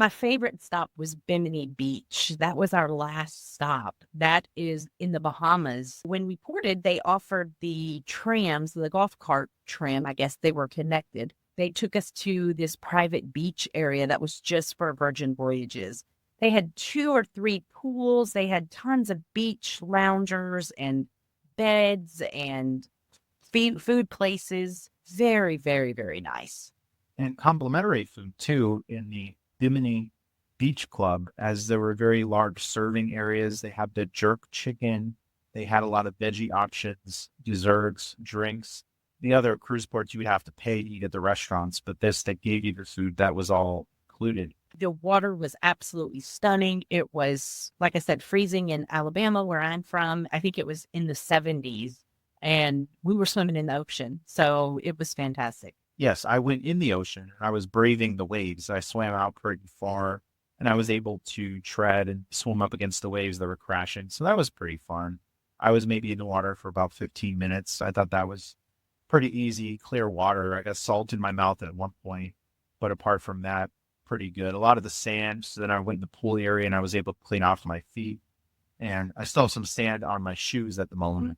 My favorite stop was Bimini Beach. That was our last stop. That is in the Bahamas. When we ported, they offered the trams, the golf cart tram. I guess they were connected. They took us to this private beach area that was just for Virgin Voyages. They had 2 or 3 pools. They had tons of beach loungers and beds and food places. Very, very, very nice. And complimentary food too in the Bimini Beach Club, as there were very large serving areas. They had the jerk chicken. They had a lot of veggie options, desserts, drinks. The other cruise ports you would have to pay to eat at the restaurants, but this, they gave you the food that was all included. The water was absolutely stunning. It was, like I said, freezing in Alabama, where I'm from. I think it was in the 70s, and we were swimming in the ocean. So it was fantastic. Yes, I went in the ocean and I was braving the waves. I swam out pretty far and I was able to tread and swim up against the waves that were crashing. So that was pretty fun. I was maybe in the water for about 15 minutes. I thought that was pretty easy, clear water. I got salt in my mouth at one point, but apart from that, pretty good. A lot of the sand. So then I went in the pool area and I was able to clean off my feet. And I still have some sand on my shoes at the moment.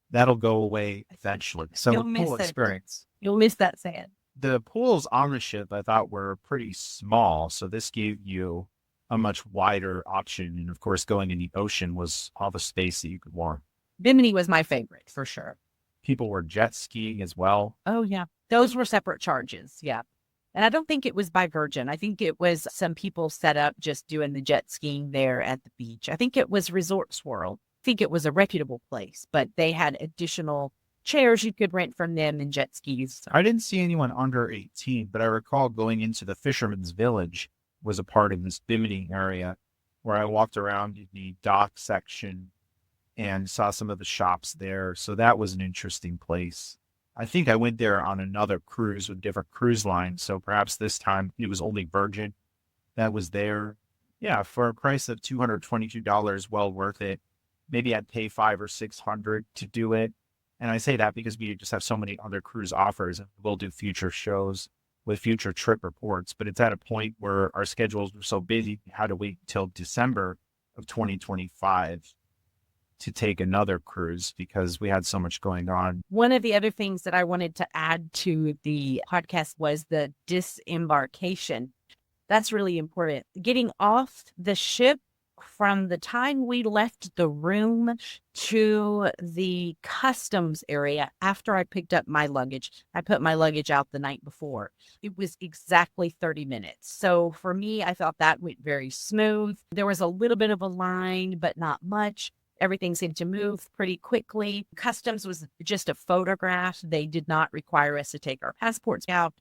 That'll go away eventually. So You'll miss pool it. experience. You'll miss that sand. The pools on the ship I thought were pretty small. So this gave you a much wider option. And of course, going in the ocean was all the space that you could want. Bimini was my favorite for sure. People were jet skiing as well. Oh, yeah. Those were separate charges. Yeah. And I don't think it was by Virgin. I think it was some people set up just doing the jet skiing there at the beach. I think it was Resorts World. I think it was a reputable place, but they had additional chairs you could rent from them and jet skis. I didn't see anyone under 18, but I recall going into the Fisherman's Village was a part of this Bimini area where I walked around in the dock section and saw some of the shops there. So that was an interesting place. I think I went there on another cruise with different cruise lines. So perhaps this time it was only Virgin that was there. Yeah, for a price of $222, well worth it. Maybe I'd pay $500 or $600 to do it. And I say that because we just have so many other cruise offers and we'll do future shows with future trip reports. But it's at a point where our schedules were so busy, we had to wait until December of 2025 to take another cruise because we had so much going on. One of the other things that I wanted to add to the podcast was the disembarkation. That's really important. Getting off the ship from the time we left the room to the customs area after I picked up my luggage. I put my luggage out the night before. It was exactly 30 minutes. So for me, I thought that went very smooth. There was a little bit of a line, but not much. Everything seemed to move pretty quickly. Customs was just a photograph. They did not require us to take our passports out.